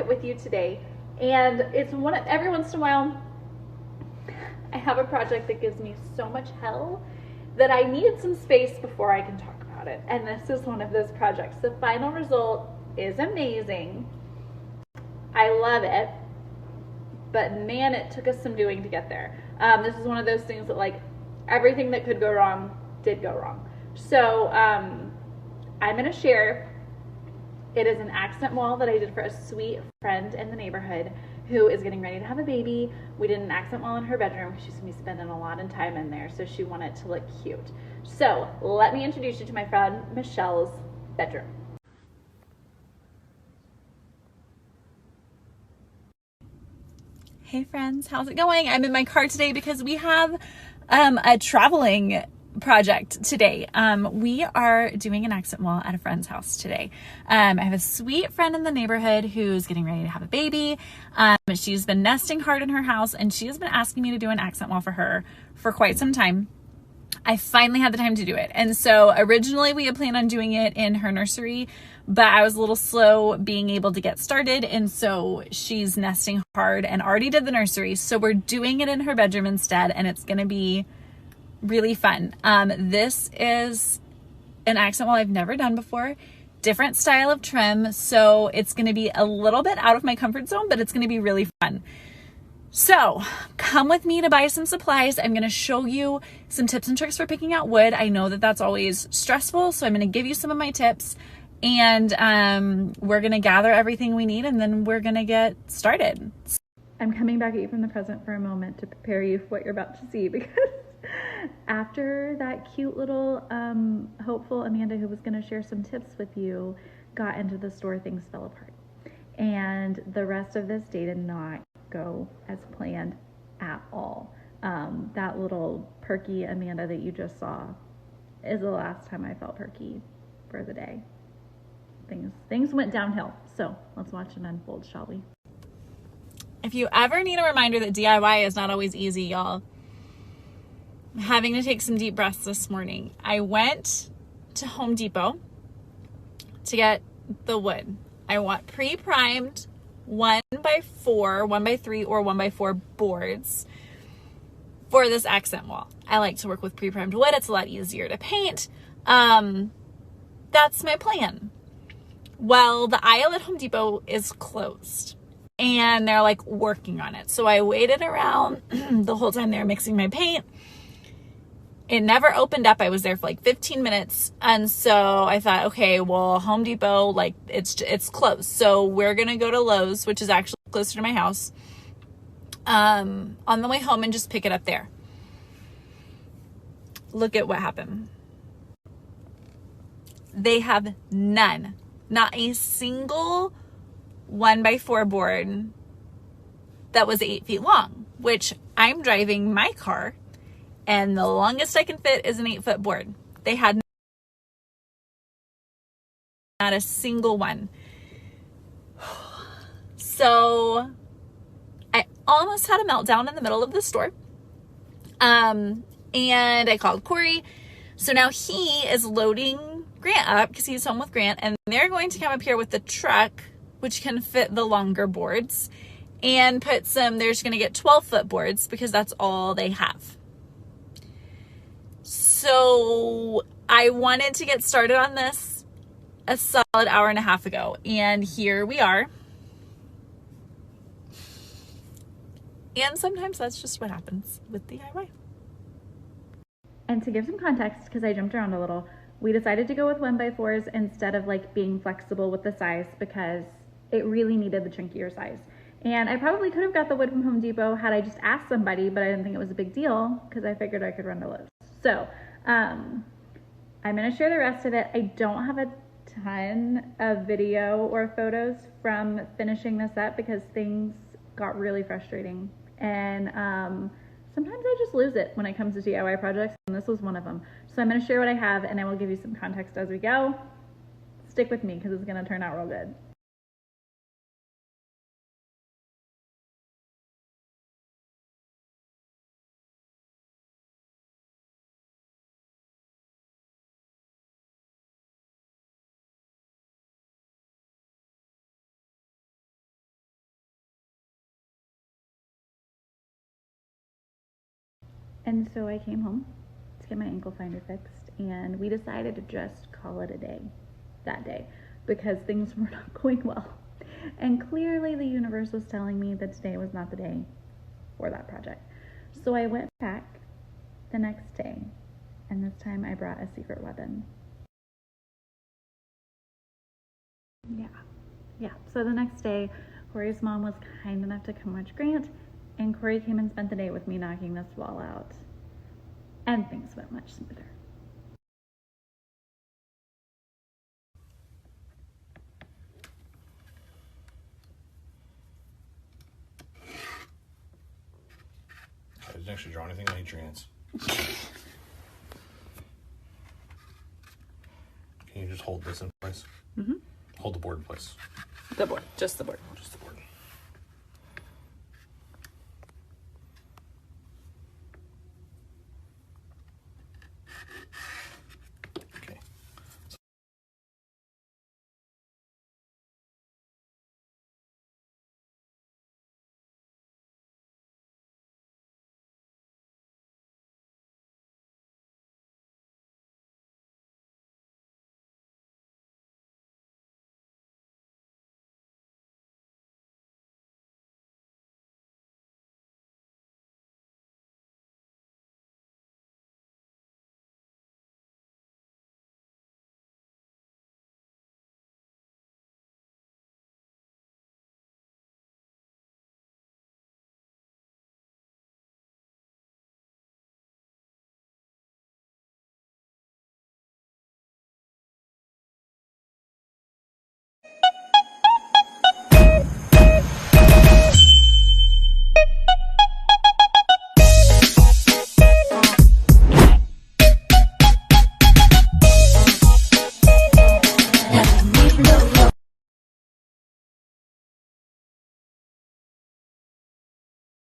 it with you today. And it's every once in a while, I have a project that gives me so much hell that I need some space before I can talk about it. And this is one of those projects. The final result is amazing. I love it. But man, it took us some doing to get there. This is one of those things that, like, everything that could go wrong did go wrong. So I'm going to share. It is an accent wall that I did for a sweet friend in the neighborhood who is getting ready to have a baby. We did an accent wall in her bedroom because she's going to be spending a lot of time in there, so she wanted it to look cute. So let me introduce you to my friend Michelle's bedroom. Hey friends, how's it going? I'm in my car today because we have a traveling project today. We are doing an accent wall at a friend's house today. I have a sweet friend in the neighborhood who's getting ready to have a baby. She's been nesting hard in her house, and she has been asking me to do an accent wall for her for quite some time. I finally had the time to do it. And so originally we had planned on doing it in her nursery, but I was a little slow being able to get started. And so she's nesting hard and already did the nursery. So we're doing it in her bedroom instead, and it's going to be really fun. This is an accent wall I've never done before, different style of trim. So it's going to be a little bit out of my comfort zone, but it's going to be really fun. So come with me to buy some supplies. I'm going to show you some tips and tricks for picking out wood. I know that that's always stressful, so I'm going to give you some of my tips, and we're going to gather everything we need, and then we're going to get started. I'm coming back at you from the present for a moment to prepare you for what you're about to see, because after that cute little hopeful Amanda, who was going to share some tips with you, got into the store, things fell apart. And the rest of this day did not go as planned at all. That little perky Amanda that you just saw is the last time I felt perky for the day. Things went downhill. So let's watch it unfold, shall we? If you ever need a reminder that DIY is not always easy, y'all, I'm having to take some deep breaths this morning. I went to Home Depot to get the wood. I want pre-primed 1x4, 1x3, or 1x4 boards for this accent wall. I like to work with pre-primed wood. It's a lot easier to paint. That's my plan. Well, the aisle at Home Depot is closed, and they're like working on it. So I waited around the whole time they were mixing my paint. It never opened up. I was there for like 15 minutes. And so I thought, okay, well, Home Depot, like it's closed. So we're going to go to Lowe's, which is actually closer to my house, on the way home, and just pick it up there. Look at what happened. They have none, not a single 1x4 board that was 8 feet long, which I'm driving my car, and the longest I can fit is an 8-foot board. They had not a single one. So I almost had a meltdown in the middle of the store. And I called Corey. So now he is loading Grant up because he's home with Grant, and they're going to come up here with the truck, which can fit the longer boards, and they're just going to get 12-foot boards because that's all they have. So I wanted to get started on this a solid hour and a half ago, and here we are. And sometimes that's just what happens with DIY. And to give some context, because I jumped around a little, we decided to go with 1x4s instead of like being flexible with the size, because it really needed the chunkier size. And I probably could have got the wood from Home Depot had I just asked somebody, but I didn't think it was a big deal because I figured I could run to Lowe's. So I'm going to share the rest of it. I don't have a ton of video or photos from finishing this up because things got really frustrating. And sometimes I just lose it when it comes to DIY projects, and this was one of them. So I'm going to share what I have, and I will give you some context as we go. Stick with me because it's going to turn out real good. And so I came home to get my ankle finder fixed, and we decided to just call it a day that day because things were not going well. And clearly the universe was telling me that today was not the day for that project. So I went back the next day, and this time I brought a secret weapon. Yeah. So the next day, Corey's mom was kind enough to come watch Grant, and Corey came and spent the day with me knocking this wall out. And things went much smoother. I didn't actually draw anything. I need your hands. Can you just hold this in place? Mm-hmm. Hold the board in place. The board, just the board. Just the board.